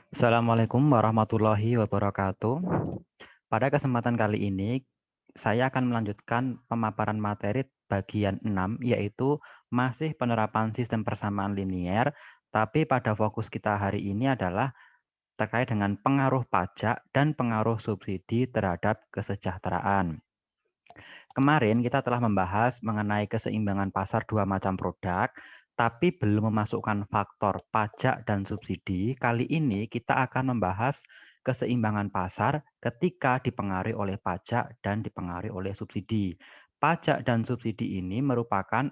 Assalamualaikum warahmatullahi wabarakatuh. Pada kesempatan kali ini, saya akan melanjutkan pemaparan materi bagian 6, yaitu masih penerapan sistem persamaan linier, tapi pada fokus kita hari ini adalah terkait dengan pengaruh pajak dan pengaruh subsidi terhadap kesejahteraan. Kemarin kita telah membahas mengenai keseimbangan pasar dua macam produk, tapi belum memasukkan faktor pajak dan subsidi. Kali ini kita akan membahas keseimbangan pasar ketika dipengaruhi oleh pajak dan dipengaruhi oleh subsidi. Pajak dan subsidi ini merupakan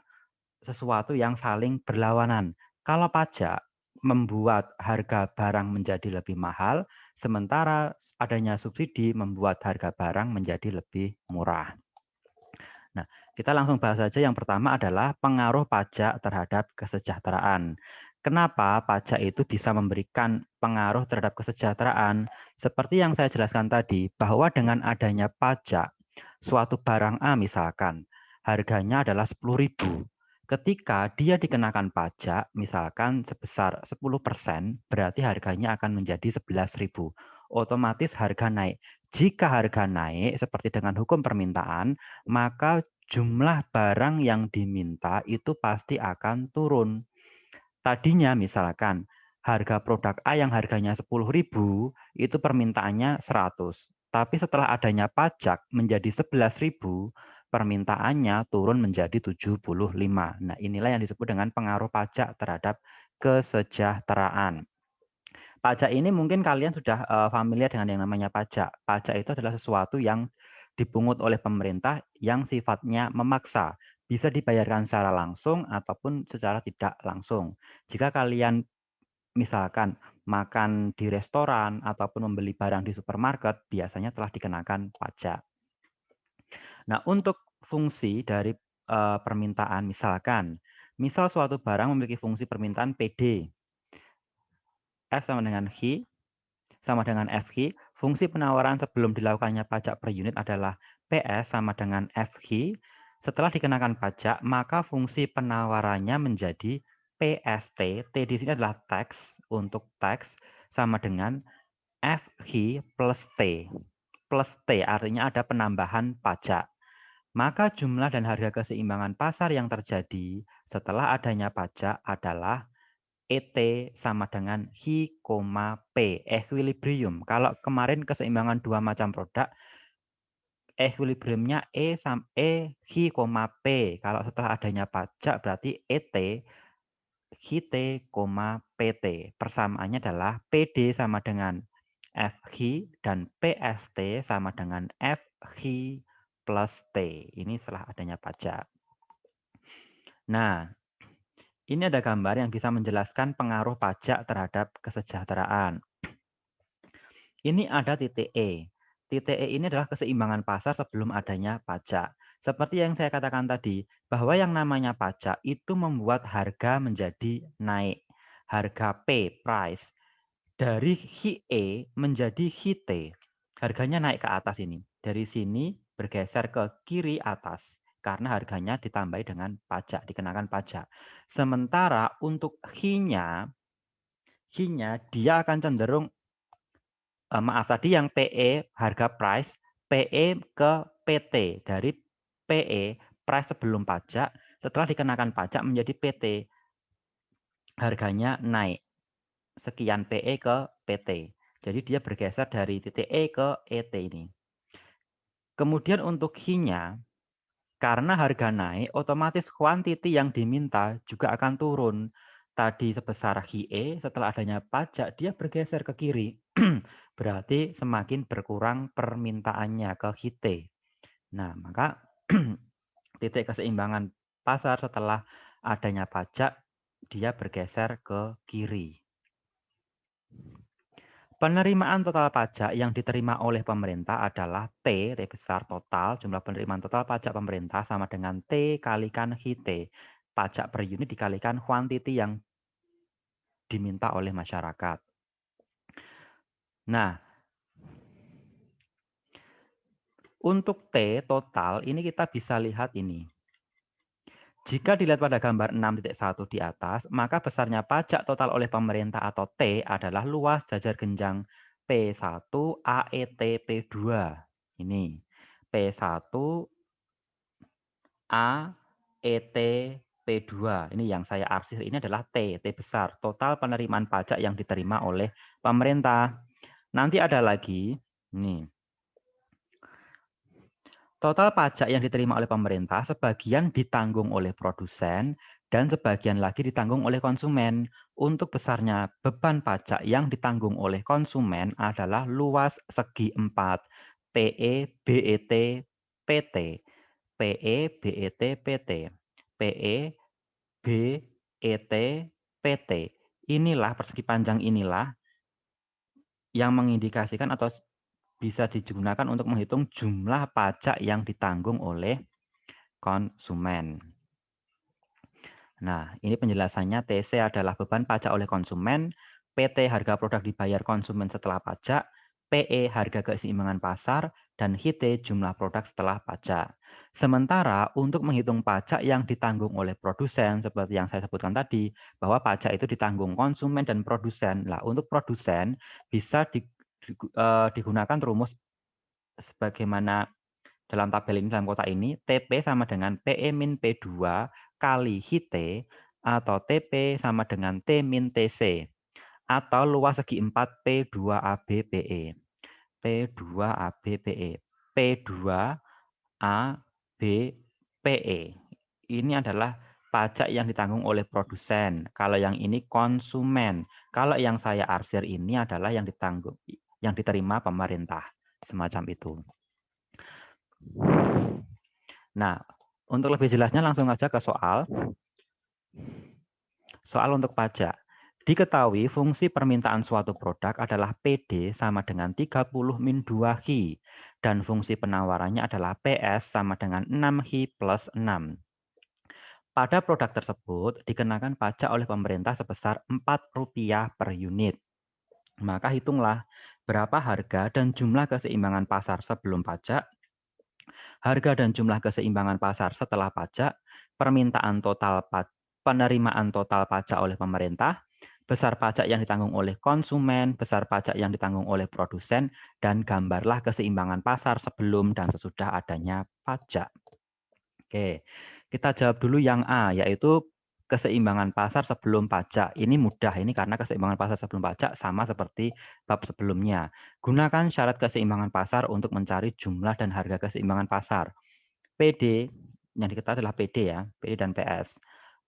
sesuatu yang saling berlawanan. Kalau pajak membuat harga barang menjadi lebih mahal, sementara adanya subsidi membuat harga barang menjadi lebih murah. Nah, kita langsung bahas saja. Yang pertama adalah pengaruh pajak terhadap kesejahteraan. Kenapa pajak itu bisa memberikan pengaruh terhadap kesejahteraan? Seperti yang saya jelaskan tadi, bahwa dengan adanya pajak, suatu barang A misalkan, harganya adalah 10.000. Ketika dia dikenakan pajak, misalkan sebesar 10%, berarti harganya akan menjadi 11.000. Otomatis harga naik. Jika harga naik, seperti dengan hukum permintaan, maka jumlah barang yang diminta itu pasti akan turun. Tadinya misalkan harga produk A yang harganya 10.000 itu permintaannya 100. Tapi setelah adanya pajak menjadi 11.000, permintaannya turun menjadi 75. Nah, inilah yang disebut dengan pengaruh pajak terhadap kesejahteraan. Pajak ini mungkin kalian sudah familiar dengan yang namanya pajak. Pajak itu adalah sesuatu yang dipungut oleh pemerintah yang sifatnya memaksa. Bisa dibayarkan secara langsung ataupun secara tidak langsung. Jika kalian misalkan makan di restoran ataupun membeli barang di supermarket, biasanya telah dikenakan pajak. Nah, untuk fungsi dari permintaan, misal suatu barang memiliki fungsi permintaan PD, F sama dengan H, sama dengan FH, fungsi penawaran sebelum dilakukannya pajak per unit adalah PS sama dengan FH. Setelah dikenakan pajak, maka fungsi penawarannya menjadi PST. T di sini adalah tax, untuk tax, sama dengan FH plus T. Plus T artinya ada penambahan pajak. Maka jumlah dan harga keseimbangan pasar yang terjadi setelah adanya pajak adalah ET sama dengan Hi, P, equilibrium. Kalau kemarin keseimbangan dua macam produk, equilibriumnya Hi, P. Kalau setelah adanya pajak berarti ET, HT, PT. Persamaannya adalah PD sama dengan FH dan PST sama dengan FH plus T. Ini setelah adanya pajak. Nah, ini ada gambar yang bisa menjelaskan pengaruh pajak terhadap kesejahteraan. Ini ada titik E. Titik E ini adalah keseimbangan pasar sebelum adanya pajak. Seperti yang saya katakan tadi, bahwa yang namanya pajak itu membuat harga menjadi naik. Harga P, price, dari HE menjadi HT. Harganya naik ke atas ini. Dari sini bergeser ke kiri atas. Karena harganya ditambahi dengan pajak, dikenakan pajak. Sementara untuk HI-nya, dia akan cenderung maaf tadi yang PE harga price, PE ke PT. Dari PE price sebelum pajak, setelah dikenakan pajak menjadi PT. Harganya naik. Sekian PE ke PT. Jadi dia bergeser dari titik E ke ET ini. Kemudian untuk H-nya, karena harga naik, otomatis kuantiti yang diminta juga akan turun. Tadi sebesar HE, setelah adanya pajak, dia bergeser ke kiri. Berarti semakin berkurang permintaannya ke HT. Nah, maka titik keseimbangan pasar setelah adanya pajak, dia bergeser ke kiri. Penerimaan total pajak yang diterima oleh pemerintah adalah T besar total, jumlah penerimaan total pajak pemerintah sama dengan T kalikan HT. Pajak per unit dikalikan kuantiti yang diminta oleh masyarakat. Nah, untuk T total ini kita bisa lihat ini. Jika dilihat pada gambar 6.1 di atas, maka besarnya pajak total oleh pemerintah atau T adalah luas jajar genjang P1 AET P2. Ini P1 AET P2. Ini yang saya arsir ini adalah T besar, total penerimaan pajak yang diterima oleh pemerintah. Nanti ada lagi, nih. Total pajak yang diterima oleh pemerintah sebagian ditanggung oleh produsen dan sebagian lagi ditanggung oleh konsumen. Untuk besarnya beban pajak yang ditanggung oleh konsumen adalah luas segi 4 PE BET PT. PE BET PT. PE BET PT. Inilah persegi panjang inilah yang mengindikasikan atau bisa digunakan untuk menghitung jumlah pajak yang ditanggung oleh konsumen. Nah, ini penjelasannya TC adalah beban pajak oleh konsumen, PT harga produk dibayar konsumen setelah pajak, PE harga keseimbangan pasar, dan HIT jumlah produk setelah pajak. Sementara untuk menghitung pajak yang ditanggung oleh produsen, seperti yang saya sebutkan tadi, bahwa pajak itu ditanggung konsumen dan produsen. Nah, untuk produsen bisa digunakan rumus sebagaimana dalam tabel ini, dalam kotak ini, TP sama dengan PE min P2 kali HIT atau TP sama dengan T min TC atau luas segi 4 P2AB PE. P2AB PE. P2AB PE. Ini adalah pajak yang ditanggung oleh produsen. Kalau yang ini konsumen. Kalau yang saya arsir ini adalah yang ditanggung, yang diterima pemerintah. Semacam itu. Nah, untuk lebih jelasnya langsung aja ke soal. Soal untuk pajak. Diketahui fungsi permintaan suatu produk adalah PD sama dengan 30 min 2Hi. Dan fungsi penawarannya adalah PS sama dengan 6Hi plus 6. Pada produk tersebut dikenakan pajak oleh pemerintah sebesar Rp4 per unit. Maka hitunglah berapa harga dan jumlah keseimbangan pasar sebelum pajak, harga dan jumlah keseimbangan pasar setelah pajak, permintaan total penerimaan total pajak oleh pemerintah, besar pajak yang ditanggung oleh konsumen, besar pajak yang ditanggung oleh produsen, dan gambarlah keseimbangan pasar sebelum dan sesudah adanya pajak. Oke, kita jawab dulu yang A, yaitu keseimbangan pasar sebelum pajak. Ini mudah, ini karena keseimbangan pasar sebelum pajak sama seperti bab sebelumnya. Gunakan syarat keseimbangan pasar untuk mencari jumlah dan harga keseimbangan pasar. PD, yang diketahui adalah PD ya, PD dan PS.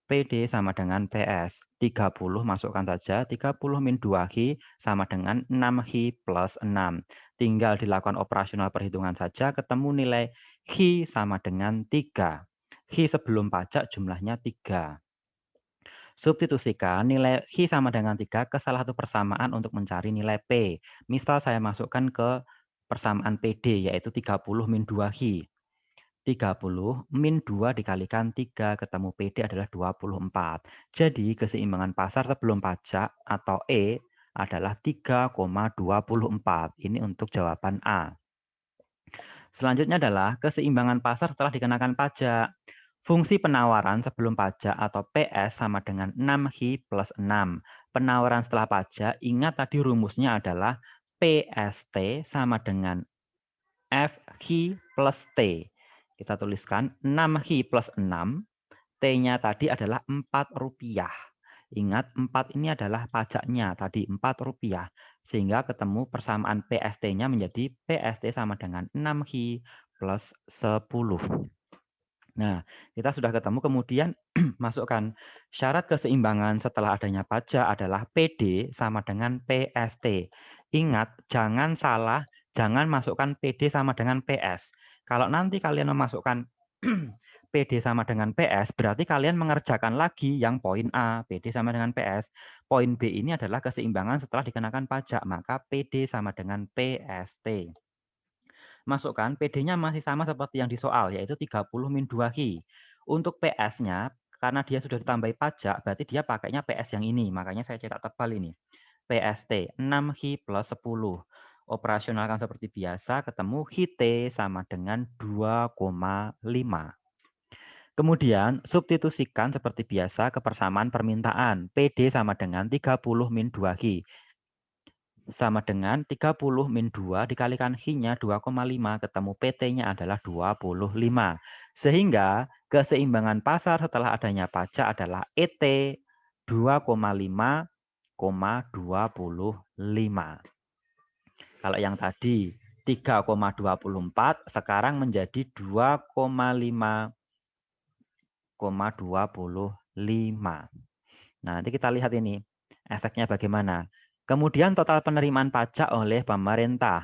PD sama dengan PS. 30 masukkan saja, 30 min 2Hi sama dengan 6Hi plus 6. Tinggal dilakukan operasional perhitungan saja, ketemu nilai Hi sama dengan 3. Hi sebelum pajak jumlahnya 3. Substitusikan nilai Hi sama dengan 3 ke salah satu persamaan untuk mencari nilai P. Misal saya masukkan ke persamaan PD, yaitu 30 min 2Hi. 30 min 2 dikalikan 3 ketemu PD adalah 24. Jadi keseimbangan pasar sebelum pajak atau E adalah 3,24. Ini untuk jawaban A. Selanjutnya adalah keseimbangan pasar setelah dikenakan pajak. Fungsi penawaran sebelum pajak atau PS sama dengan 6Hi plus 6. Penawaran setelah pajak, ingat tadi rumusnya adalah PST sama dengan FHI plus T. Kita tuliskan 6Hi plus 6, T-nya tadi adalah Rp4. Ingat 4 ini adalah pajaknya, tadi Rp4. Sehingga ketemu persamaan PST-nya menjadi PST sama dengan 6Hi plus 10. Nah, kita sudah ketemu, kemudian masukkan syarat keseimbangan setelah adanya pajak adalah PD sama dengan PST. Ingat, jangan salah, jangan masukkan PD sama dengan PS. Kalau nanti kalian memasukkan PD sama dengan PS, berarti kalian mengerjakan lagi yang poin A, PD sama dengan PS. Poin B ini adalah keseimbangan setelah dikenakan pajak, maka PD sama dengan PST. Masukkan PD-nya masih sama seperti yang di soal, yaitu 30 min 2Hi. Untuk PS-nya, karena dia sudah ditambahi pajak, berarti dia pakainya PS yang ini. Makanya saya cetak tebal ini. PST, 6Hi plus 10. Operasionalkan seperti biasa, ketemu HIT sama dengan 2,5. Kemudian, substitusikan seperti biasa ke persamaan permintaan. PD sama dengan 30 min 2Q. Sama dengan 30 min 2 dikalikan Q-nya 2,5, ketemu PT-nya adalah 25. Sehingga keseimbangan pasar setelah adanya pajak adalah ET 2,5,25. Kalau yang tadi 3,24 sekarang menjadi 2,5,25. Nah, nanti kita lihat ini efeknya bagaimana. Kemudian total penerimaan pajak oleh pemerintah.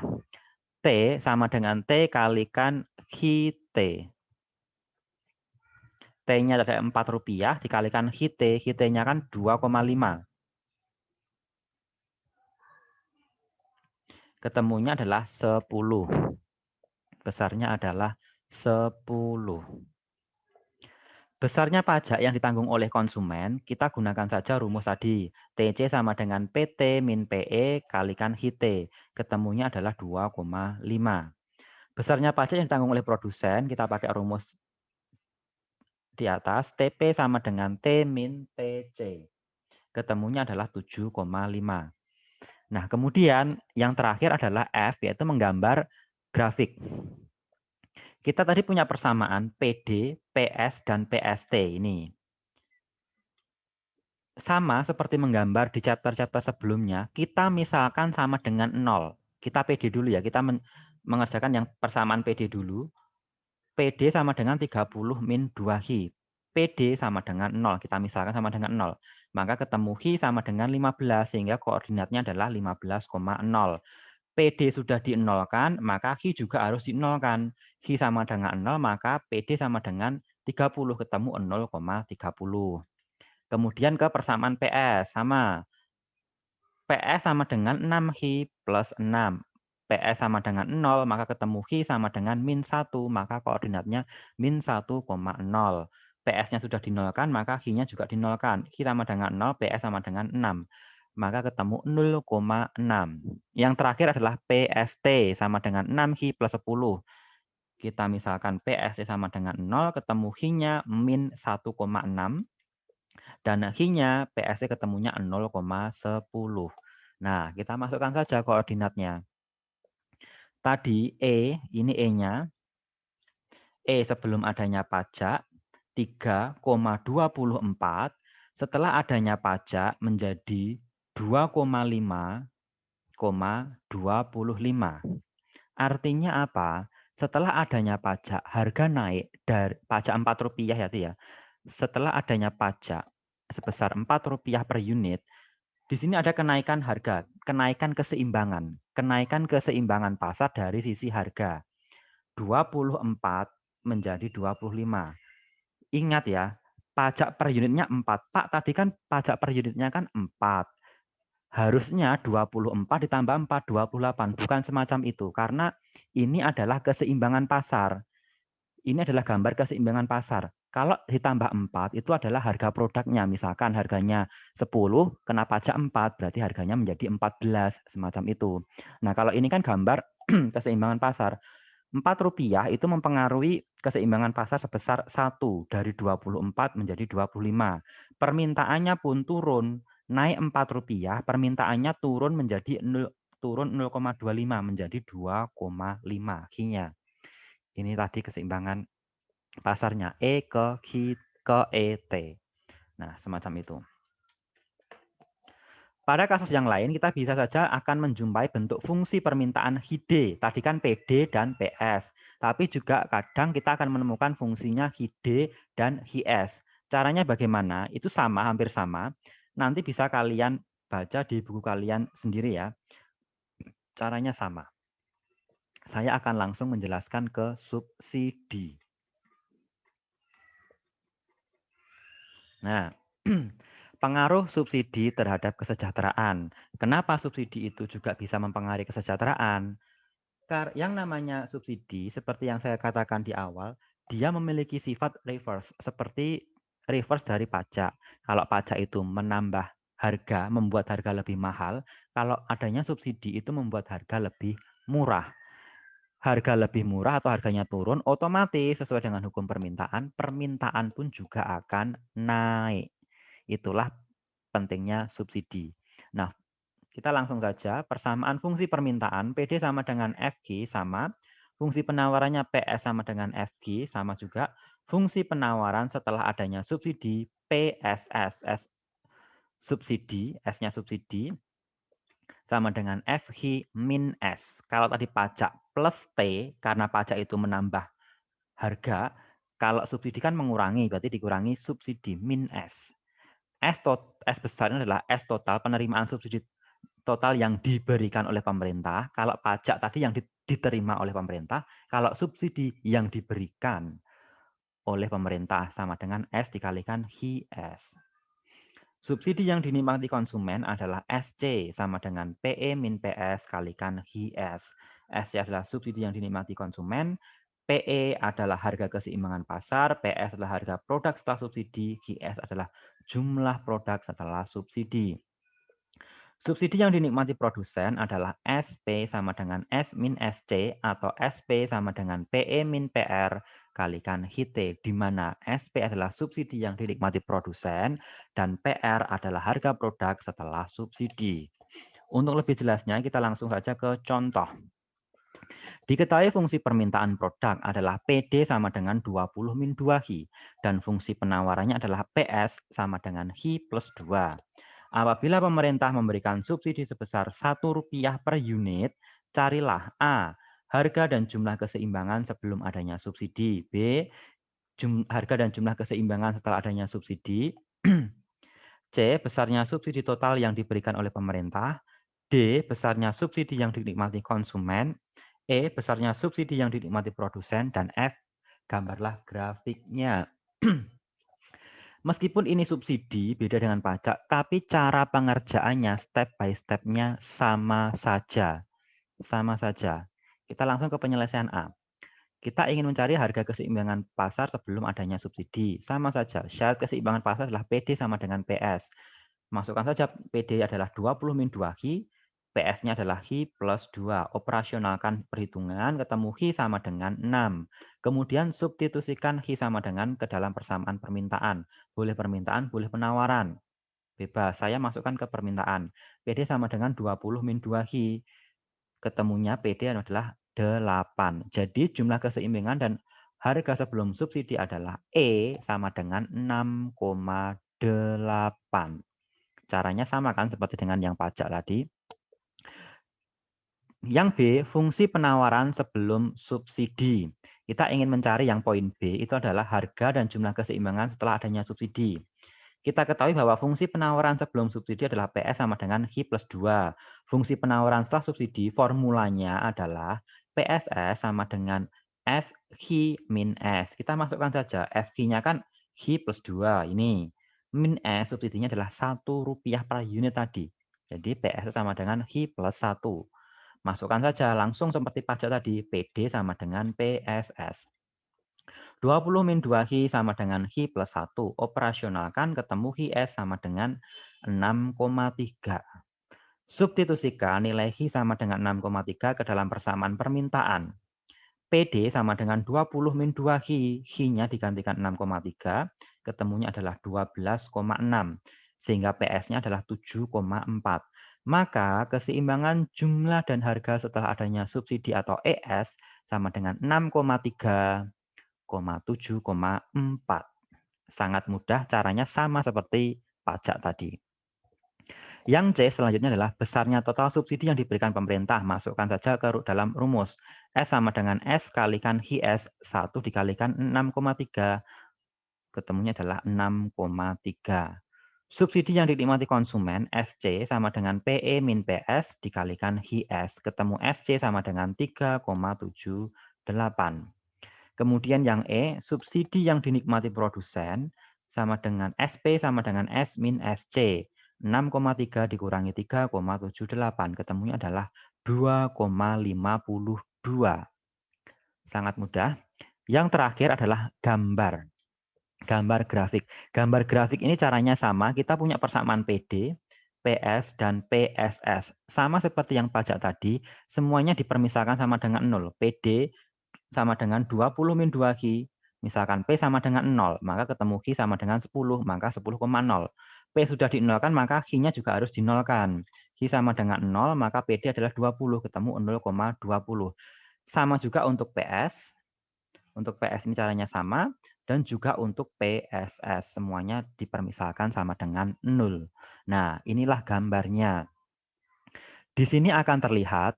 T sama dengan T kalikan QT. T-nya ada Rp4 dikalikan QT. QT-nya kan 2,5. Ketemunya adalah 10. Besarnya adalah 10. Besarnya pajak yang ditanggung oleh konsumen, kita gunakan saja rumus tadi. TC sama dengan PT min PE kalikan HT. Ketemunya adalah 2,5. Besarnya pajak yang ditanggung oleh produsen, kita pakai rumus di atas. TP sama dengan T min TC. Ketemunya adalah 7,5. Nah, kemudian yang terakhir adalah F, yaitu menggambar grafik. Kita tadi punya persamaan PD, PS, dan PST ini. Sama seperti menggambar di chapter-chapter sebelumnya, kita misalkan sama dengan 0. Kita PD dulu ya, kita mengerjakan yang persamaan PD dulu. PD sama dengan 30 min 2Q. PD sama dengan 0, kita misalkan sama dengan 0. Maka ketemu Q sama dengan 15, sehingga koordinatnya adalah 15,0. PD sudah di-nolkan, maka Q juga harus di-nolkan. Q sama dengan 0, maka PD sama dengan 30, ketemu 0,30. Kemudian ke persamaan PS, sama. PS sama dengan 6Q plus 6. PS sama dengan 0, maka ketemu Q sama dengan min 1, maka koordinatnya min 1,0. PS-nya sudah dinolkan, maka Q-nya juga dinolkan. Q sama dengan 0, PS sama dengan 6. Maka ketemu 0,6. Yang terakhir adalah PST sama dengan 6Q plus 10. Kita misalkan PST sama dengan 0, ketemu Q-nya min 1,6. Dan Q-nya PST ketemunya 0,10. Nah, kita masukkan saja koordinatnya. Tadi E, ini E-nya. E sebelum adanya pajak 3,24, setelah adanya pajak menjadi 2,5,25. Artinya apa? Setelah adanya pajak, harga naik dari pajak Rp4 ya. Setelah adanya pajak sebesar Rp4 per unit, di sini ada kenaikan harga, kenaikan keseimbangan pasar dari sisi harga. 24 menjadi 25. Ingat ya, pajak per unitnya 4. Pak, tadi kan pajak per unitnya kan 4. Harusnya 24 ditambah 4, 28. Bukan semacam itu. Karena ini adalah keseimbangan pasar. Ini adalah gambar keseimbangan pasar. Kalau ditambah 4, itu adalah harga produknya. Misalkan harganya 10, kena pajak 4, berarti harganya menjadi 14, semacam itu. Nah, kalau ini kan gambar keseimbangan pasar. Rp4 itu mempengaruhi keseimbangan pasar sebesar 1 dari 24 menjadi 25. Permintaannya pun turun, naik Rp4, permintaannya turun menjadi 0,25 menjadi 2,5 Q-nya. Ini tadi keseimbangan pasarnya E ke Q ke ET. Nah, semacam itu. Pada kasus yang lain, kita bisa saja akan menjumpai bentuk fungsi permintaan HID. Tadi kan PD dan PS. Tapi juga kadang kita akan menemukan fungsinya HID dan HIS. Caranya bagaimana? Itu sama, hampir sama. Nanti bisa kalian baca di buku kalian sendiri ya. Caranya sama. Saya akan langsung menjelaskan ke subsidi. Nah, pengaruh subsidi terhadap kesejahteraan. Kenapa subsidi itu juga bisa mempengaruhi kesejahteraan? Yang namanya subsidi, seperti yang saya katakan di awal, dia memiliki sifat reverse, seperti reverse dari pajak. Kalau pajak itu menambah harga, membuat harga lebih mahal, kalau adanya subsidi itu membuat harga lebih murah. harga lebih murah atau harganya turun, otomatis sesuai dengan hukum permintaan, permintaan pun juga akan naik. Itulah pentingnya subsidi. Nah, kita langsung saja, persamaan fungsi permintaan, PD sama dengan FG sama, fungsi penawarannya PS sama dengan FG sama juga, fungsi penawaran setelah adanya subsidi PSS. Subsidi, S-nya subsidi, sama dengan FG min S. Kalau tadi pajak plus T, karena pajak itu menambah harga, kalau subsidi kan mengurangi, berarti dikurangi subsidi min S. S besar ini adalah S total penerimaan subsidi total yang diberikan oleh pemerintah. Kalau pajak tadi yang diterima oleh pemerintah, kalau subsidi yang diberikan oleh pemerintah sama dengan S dikalikan HIS. Subsidi yang dinikmati konsumen adalah SC sama dengan PE min PS kalikan HIS. SC adalah subsidi yang dinikmati konsumen, PE adalah harga keseimbangan pasar, PS adalah harga produk setelah subsidi, HIS adalah jumlah produk setelah subsidi. Subsidi yang dinikmati produsen adalah SP sama dengan S min SC atau SP sama dengan PE min PR kalikan HIT, di mana SP adalah subsidi yang dinikmati produsen dan PR adalah harga produk setelah subsidi. Untuk lebih jelasnya, kita langsung saja ke contoh. Diketahui fungsi permintaan produk adalah PD sama dengan 20 min 2HI, dan fungsi penawarannya adalah PS sama dengan HI plus 2. Apabila pemerintah memberikan subsidi sebesar Rp1 per unit, carilah A. Harga dan jumlah keseimbangan sebelum adanya subsidi. B. Harga dan jumlah keseimbangan setelah adanya subsidi. C. Besarnya subsidi total yang diberikan oleh pemerintah. D. Besarnya subsidi yang dinikmati konsumen. E. Besarnya subsidi yang dinikmati produsen. Dan F. Gambarlah grafiknya. Meskipun ini subsidi, beda dengan pajak, tapi cara pengerjaannya step by step-nya sama saja. Sama saja. Kita langsung ke penyelesaian A. Kita ingin mencari harga keseimbangan pasar sebelum adanya subsidi. Sama saja, syarat keseimbangan pasar adalah PD sama dengan PS. Masukkan saja PD adalah 20 min 2HI, PS-nya adalah HI plus 2. Operasionalkan perhitungan, ketemu HI sama dengan 6. Kemudian substitusikan HI sama dengan ke dalam persamaan permintaan. Boleh permintaan, boleh penawaran. Bebas, saya masukkan ke permintaan. PD sama dengan 20 min 2HI. Ketemunya PD adalah 8. Jadi jumlah keseimbangan dan harga sebelum subsidi adalah E sama dengan 6,8. Caranya sama kan seperti dengan yang pajak tadi. Yang B, fungsi penawaran sebelum subsidi. Kita ingin mencari yang poin B, itu adalah harga dan jumlah keseimbangan setelah adanya subsidi. Kita ketahui bahwa fungsi penawaran sebelum subsidi adalah PS sama dengan HI plus 2. Fungsi penawaran setelah subsidi formulanya adalah PSS sama dengan FHI min S. Kita masukkan saja, FHI-nya kan HI plus 2 ini. Min S subsidinya adalah Rp1 per unit tadi. Jadi PS sama dengan HI plus 1. Masukkan saja langsung seperti pajak tadi, PD sama dengan PSS. 20 min 2HI sama dengan HI plus 1. Operasionalkan ketemu HIS sama dengan 6,3. Substitusikan nilai HI sama dengan 6,3 ke dalam persamaan permintaan. PD sama dengan 20 min 2HI, HI-nya digantikan 6,3, ketemunya adalah 12,6. Sehingga PS-nya adalah 7,4. Maka keseimbangan jumlah dan harga setelah adanya subsidi atau ES sama dengan 6,3, 7,4. Sangat mudah, caranya sama seperti pajak tadi. Yang C selanjutnya adalah besarnya total subsidi yang diberikan pemerintah. Masukkan saja ke dalam rumus. S sama dengan S kalikan HIS, 1 dikalikan 6,3. Ketemunya adalah 6,3. Subsidi yang dinikmati konsumen, SC sama dengan PE min PS dikalikan HIS. Ketemu SC sama dengan 3,78. Kemudian yang E, subsidi yang dinikmati produsen sama dengan SP sama dengan S min SC. 6,3 dikurangi 3,78. Ketemunya adalah 2,52. Sangat mudah. Yang terakhir adalah gambar. Gambar grafik. Gambar grafik ini caranya sama. Kita punya persamaan PD. PS, dan PSS. Sama seperti yang pajak tadi, semuanya dipermisalkan sama dengan 0. PD sama dengan 20 min 2Q. Misalkan P sama dengan 0, maka ketemu Q sama dengan 10, maka 10,0. P sudah dinolkan, maka Q-nya juga harus dinolkan. Q sama dengan 0, maka PD adalah 20, ketemu 0,20. Sama juga untuk PS. Untuk PS ini caranya sama, dan juga untuk PSS. Semuanya dipermisalkan sama dengan 0. Nah, inilah gambarnya. Di sini akan terlihat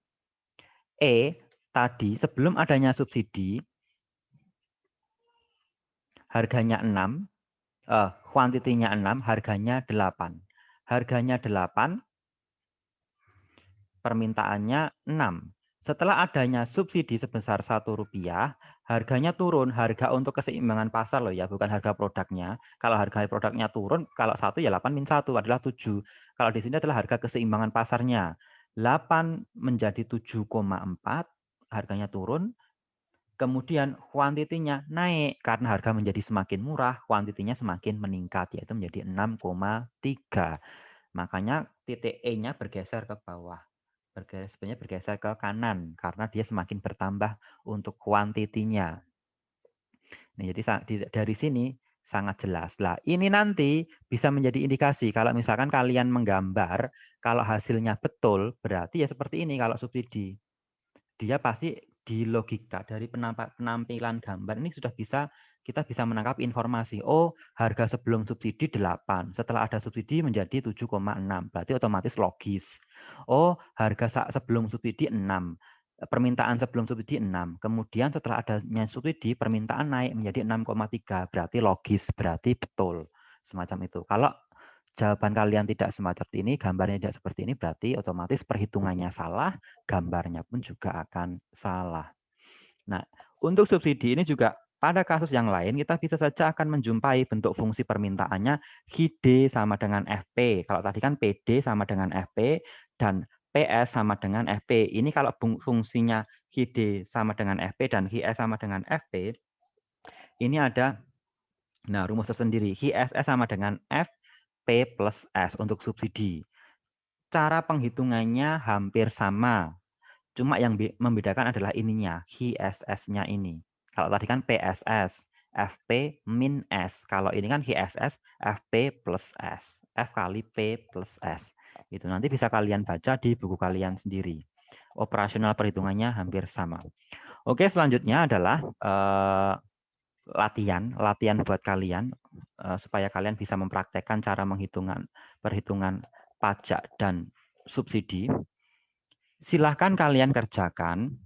E tadi sebelum adanya subsidi, harganya 6, kuantitinya 6, harganya 8. Harganya 8, permintaannya 6. Setelah adanya subsidi sebesar Rp1, harganya turun. Harga untuk keseimbangan pasar loh ya, bukan harga produknya. Kalau harga produknya turun, kalau 1 ya 8 min 1 adalah 7. Kalau di sini adalah harga keseimbangan pasarnya. 8 menjadi 7,4, harganya turun. Kemudian kuantitinya naik karena harga menjadi semakin murah, kuantitinya semakin meningkat, yaitu menjadi 6,3. Makanya titik E-nya bergeser ke bawah. Sebenarnya bergeser ke kanan karena dia semakin bertambah untuk kuantitinya. Nah, jadi dari sini sangat jelas. Lah, ini nanti bisa menjadi indikasi kalau misalkan kalian menggambar, kalau hasilnya betul, berarti ya seperti ini kalau subsidi. Dia pasti di logika dari penampilan gambar ini sudah kita bisa menangkap informasi. Oh, harga sebelum subsidi 8, setelah ada subsidi menjadi 7,6. Berarti otomatis logis. Oh, harga sebelum subsidi 6. Permintaan sebelum subsidi 6. Kemudian setelah adanya subsidi, permintaan naik menjadi 6,3. Berarti logis, berarti betul. Semacam itu. Kalau jawaban kalian tidak semacam ini, gambarnya tidak seperti ini, berarti otomatis perhitungannya salah, gambarnya pun juga akan salah. Nah, untuk subsidi ini juga pada kasus yang lain kita bisa saja akan menjumpai bentuk fungsi permintaannya QD sama dengan FP. Kalau tadi kan PD sama dengan FP dan PS sama dengan FP. Ini kalau fungsinya QD sama dengan FP dan QS sama dengan FP, ini ada rumus tersendiri. QSS sama dengan FP plus S untuk subsidi. Cara penghitungannya hampir sama. Cuma yang membedakan adalah ininya, QSS-nya ini. Kalau tadi kan PSS, FP min S. Kalau ini kan QSS, FP plus S. F kali P plus S. Itu nanti bisa kalian baca di buku kalian sendiri. Operasional perhitungannya hampir sama. Oke, selanjutnya adalah latihan buat kalian supaya kalian bisa mempraktekkan cara perhitungan pajak dan subsidi. Silahkan kalian kerjakan.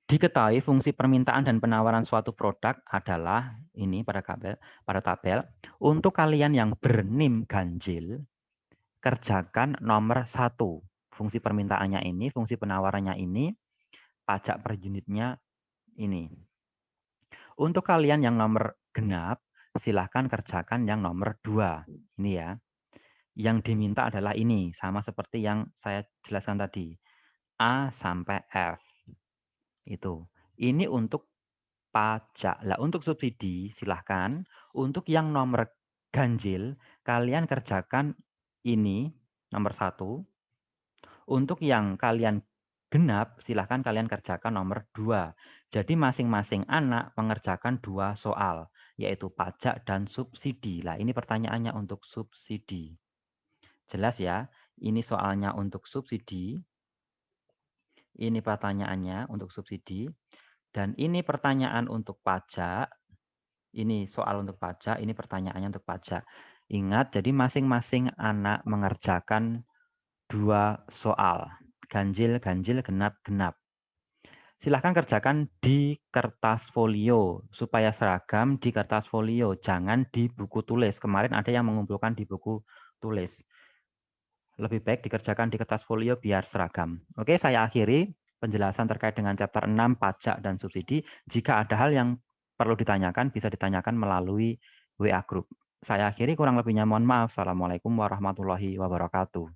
Diketahui fungsi permintaan dan penawaran suatu produk adalah ini pada tabel. Untuk kalian yang berNIM ganjil, kerjakan nomor 1. Fungsi permintaannya ini, fungsi penawarannya ini, pajak per unitnya ini. Untuk kalian yang nomor genap, silahkan kerjakan yang nomor 2. Ini ya. Yang diminta adalah ini, sama seperti yang saya jelaskan tadi. A sampai F. Itu. Ini untuk pajak. Lah, untuk subsidi silahkan. Untuk yang nomor ganjil, kalian kerjakan ini, nomor 1. Untuk yang kalian genap, silahkan kalian kerjakan nomor 2. Jadi masing-masing anak mengerjakan 2 soal, yaitu pajak dan subsidi. Lah, ini pertanyaannya untuk subsidi. Jelas ya? Ini soalnya untuk subsidi. Ini pertanyaannya untuk subsidi. Dan ini pertanyaan untuk pajak. Ini soal untuk pajak, ini pertanyaannya untuk pajak. Ingat, jadi masing-masing anak mengerjakan 2 soal. Ganjil, ganjil, genap, genap. Silahkan kerjakan di kertas folio. Supaya seragam di kertas folio. Jangan di buku tulis. Kemarin ada yang mengumpulkan di buku tulis. Lebih baik dikerjakan di kertas folio biar seragam. Oke, saya akhiri penjelasan terkait dengan chapter 6 pajak dan subsidi. Jika ada hal yang perlu ditanyakan, bisa ditanyakan melalui WA Group. Saya akhiri, kurang lebihnya mohon maaf. Assalamualaikum warahmatullahi wabarakatuh.